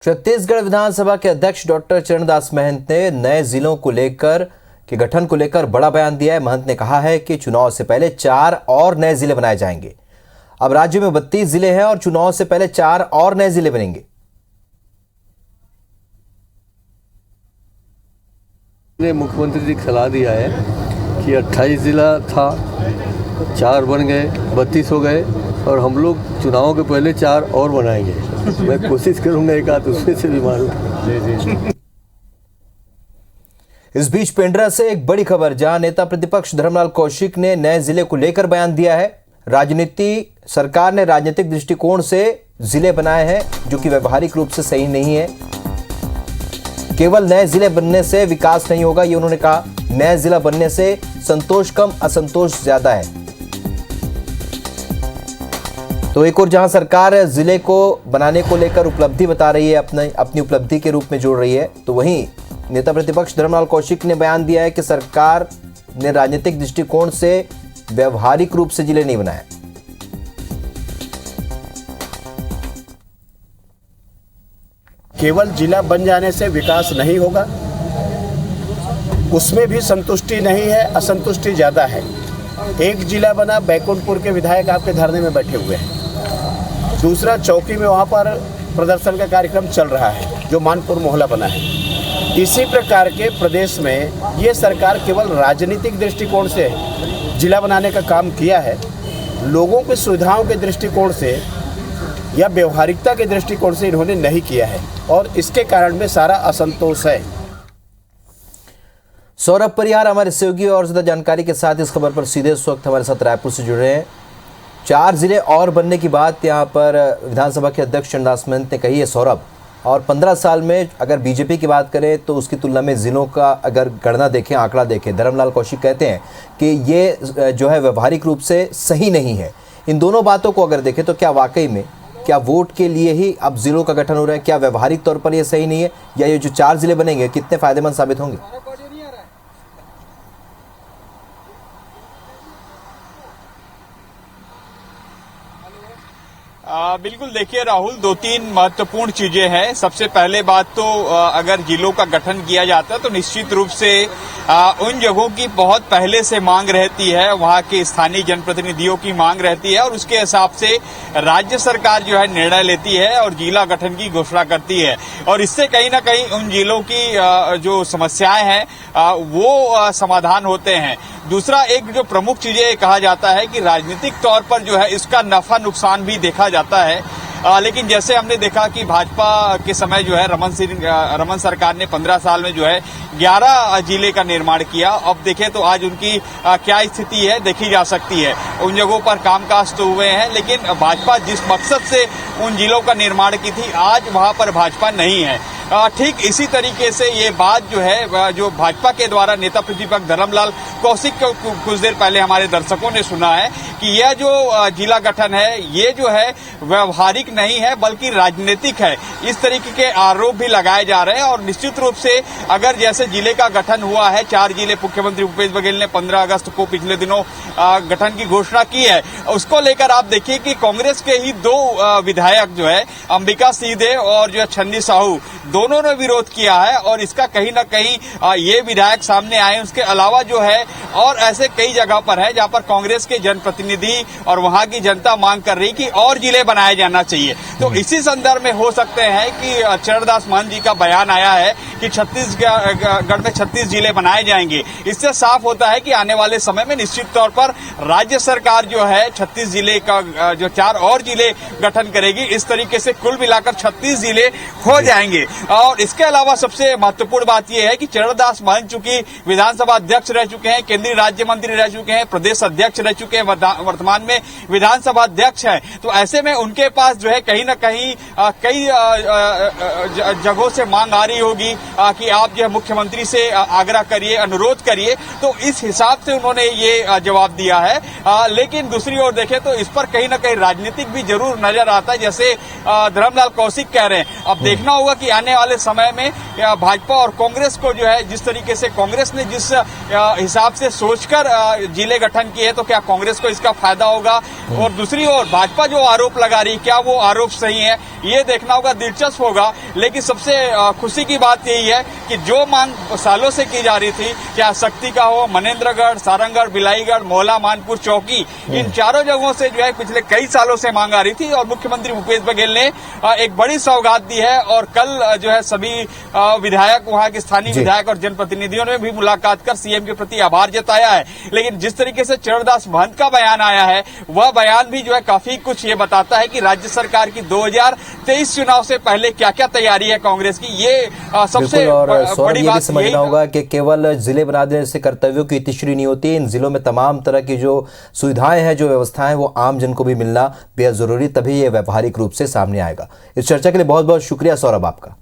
छत्तीसगढ़ विधानसभा के अध्यक्ष डॉक्टर चरणदास महंत ने नए जिलों को लेकर के गठन को लेकर बड़ा बयान दिया है। महंत ने कहा है कि चुनाव से पहले 4 और नए जिले बनाए जाएंगे। अब राज्य में 32 जिले हैं और चुनाव से पहले 4 और नए जिले बनेंगे। मुख्यमंत्री जी को सलाह दिया है कि 28 जिला था, 4 बन गए, 32 हो गए और हम लोग चुनाव के पहले 4 और बनाएंगे। मैं कोशिश करूंगा एक आध उसमें से भी मारूं। इस बीच पेंड्रा से एक बड़ी खबर, जहां नेता प्रतिपक्ष धर्मलाल कौशिक ने नए जिले को लेकर बयान दिया है। सरकार ने राजनीतिक दृष्टिकोण से जिले बनाए हैं जो कि व्यवहारिक रूप से सही नहीं है। केवल नए जिले बनने से विकास नहीं होगा, ये उन्होंने कहा। नए जिला बनने से संतोष कम, असंतोष ज्यादा है। तो एक और जहां सरकार जिले को बनाने को लेकर उपलब्धि बता रही है, अपनी उपलब्धि के रूप में जोड़ रही है, तो वहीं नेता प्रतिपक्ष धर्मलाल कौशिक ने बयान दिया है कि सरकार ने राजनीतिक दृष्टिकोण से व्यवहारिक रूप से जिले नहीं बनाए। केवल जिला बन जाने से विकास नहीं होगा, उसमें भी संतुष्टि नहीं है, असंतुष्टि ज़्यादा है। एक जिला बना, बैकुंठपुर के विधायक आपके धरने में बैठे हुए हैं। दूसरा, चौकी में वहाँ पर प्रदर्शन का कार्यक्रम चल रहा है जो मानपुर मोहल्ला बना है। इसी प्रकार के प्रदेश में ये सरकार केवल राजनीतिक दृष्टिकोण से जिला बनाने का काम किया है, लोगों की सुविधाओं के दृष्टिकोण से या व्यवहारिकता के दृष्टिकोण से इन्होंने नहीं किया है और इसके कारण में सारा असंतोष है। सौरभ परिहार हमारे सहयोगी और ज्यादा जानकारी के साथ इस खबर पर सीधे इस वक्त हमारे साथ रायपुर से जुड़े हैं। 4 जिले और बनने की बात यहां पर विधानसभा के अध्यक्ष चरणदास महंत ने कही है सौरभ, और 15 साल में अगर बीजेपी की बात करें तो उसकी तुलना में जिलों का अगर गणना देखें, आंकड़ा देखें, धर्मलाल कौशिक कहते हैं कि ये जो है व्यवहारिक रूप से सही नहीं है। इन दोनों बातों को अगर देखें तो क्या वाकई में क्या वोट के लिए ही अब जिलों का गठन हो रहा है? क्या व्यवहारिक तौर पर यह सही नहीं है, या ये जो 4 जिले बनेंगे कितने फायदेमंद साबित होंगे? बिल्कुल, देखिए राहुल, 2-3 महत्वपूर्ण चीजें हैं। सबसे पहले बात तो अगर जिलों का गठन किया जाता है तो निश्चित रूप से उन जगहों की बहुत पहले से मांग रहती है, वहां के स्थानीय जनप्रतिनिधियों की मांग रहती है और उसके हिसाब से राज्य सरकार जो है निर्णय लेती है और जिला गठन की घोषणा करती है और इससे कहीं ना कहीं उन जिलों की जो समस्याएं हैं वो समाधान होते हैं। दूसरा, एक जो प्रमुख चीजें कहा जाता है कि राजनीतिक तौर पर जो है इसका नफा नुकसान भी देखा जाता है, लेकिन जैसे हमने देखा कि भाजपा के समय जो है रमन सरकार ने 15 साल में जो है 11 जिले का निर्माण किया। अब देखें तो आज उनकी क्या स्थिति है देखी जा सकती है। उन जगहों पर कामकाज तो हुए हैं, लेकिन भाजपा जिस मकसद से उन जिलों का निर्माण की थी आज वहां पर भाजपा नहीं है। ठीक इसी तरीके से ये बात जो है जो भाजपा के द्वारा नेता प्रतिपक्ष धर्मलाल कौशिक को कुछ देर पहले हमारे दर्शकों ने सुना है कि यह जो जिला गठन है ये जो है व्यवहारिक नहीं है बल्कि राजनीतिक है। इस तरीके के आरोप भी लगाए जा रहे हैं और निश्चित रूप से अगर जैसे जिले का गठन हुआ है, 4 जिले मुख्यमंत्री भूपेश बघेल ने 15 अगस्त को पिछले दिनों गठन की घोषणा की है, उसको लेकर आप देखिए कि कांग्रेस के ही 2 विधायक जो है अंबिका सीधे और जो है छन्नी साहू, दोनों ने विरोध किया है और इसका कहीं ना कहीं ये विधायक सामने आए। उसके अलावा जो है और ऐसे कई जगह पर है जहां पर कांग्रेस के जनप्रतिनिधि और वहां की जनता मांग कर रही कि और जिले बनाए जाना चाहिए। तो इसी संदर्भ में हो सकते हैं कि चरणदास महंत जी का बयान आया है कि छत्तीसगढ़ में 36 जिले बनाए जाएंगे। इससे साफ होता है कि आने वाले समय में निश्चित तौर पर राज्य सरकार जो है 36 जिले का जो 4 और जिले गठन करेगी। इस तरीके से कुल मिलाकर 36 जिले हो जाएंगे। और इसके अलावा सबसे महत्वपूर्ण बात यह है कि चरणदास महंत चूंकि विधानसभा अध्यक्ष रह चुके हैं, केंद्रीय राज्य मंत्री रह चुके हैं, प्रदेश अध्यक्ष रह चुके हैं, वर्तमान में विधानसभा अध्यक्ष हैं, तो ऐसे में उनके पास जो है कहीं ना कहीं कई जगहों से मांग आ रही होगी कि आप जो है मुख्यमंत्री से आग्रह करिए, अनुरोध करिए। तो इस हिसाब से उन्होंने ये जवाब दिया है। लेकिन दूसरी ओर देखें तो इस पर कहीं ना कहीं राजनीतिक भी जरूर नजर आता है, जैसे धर्मलाल कौशिक कह रहे हैं। अब देखना होगा कि आने वाले समय में भाजपा और कांग्रेस को जो है जिस तरीके से कांग्रेस ने जिस हिसाब से ये सोचकर जिले गठन किए तो क्या कांग्रेस को इसका फायदा होगा? और दूसरी ओर भाजपा जो आरोप लगा रही, क्या वो आरोप सही है, ये देखना होगा, दिलचस्प होगा। लेकिन सबसे खुशी की बात यही है कि जो मांग सालों से की जा रही थी, चाहे शक्ति का हो, मनेंद्रगढ़, सारंगगढ़, बिलाईगढ़, मोहला, मानपुर, चौकी, इन चारों जगहों से जो है पिछले कई सालों से मांग आ रही थी और मुख्यमंत्री भूपेश बघेल ने एक बड़ी सौगात दी है। और कल जो है सभी विधायक, वहां के स्थानीय विधायक और जनप्रतिनिधियों ने भी मुलाकात कर सीएम के प्रति आभार जताया है। लेकिन जिस तरीके से चरणदास महंत का बयान आया है, वह बयान भी जो है काफी कुछ ये बताता है कि राज्य सरकार की 2023 चुनाव से पहले क्या क्या तैयारी है कांग्रेस की। ये सबसे बड़ी बात समझना होगा कि केवल जिले बना देने से कर्तव्यों की इतिश्री नहीं होती। इन जिलों में तमाम तरह की जो सुविधाएं हैं, जो व्यवस्थाएं, वो आम जन को भी मिलना बेहद जरूरी, तभी ये व्यावहारिक रूप से सामने आएगा। इस चर्चा के लिए बहुत बहुत शुक्रिया सौरभ आपका।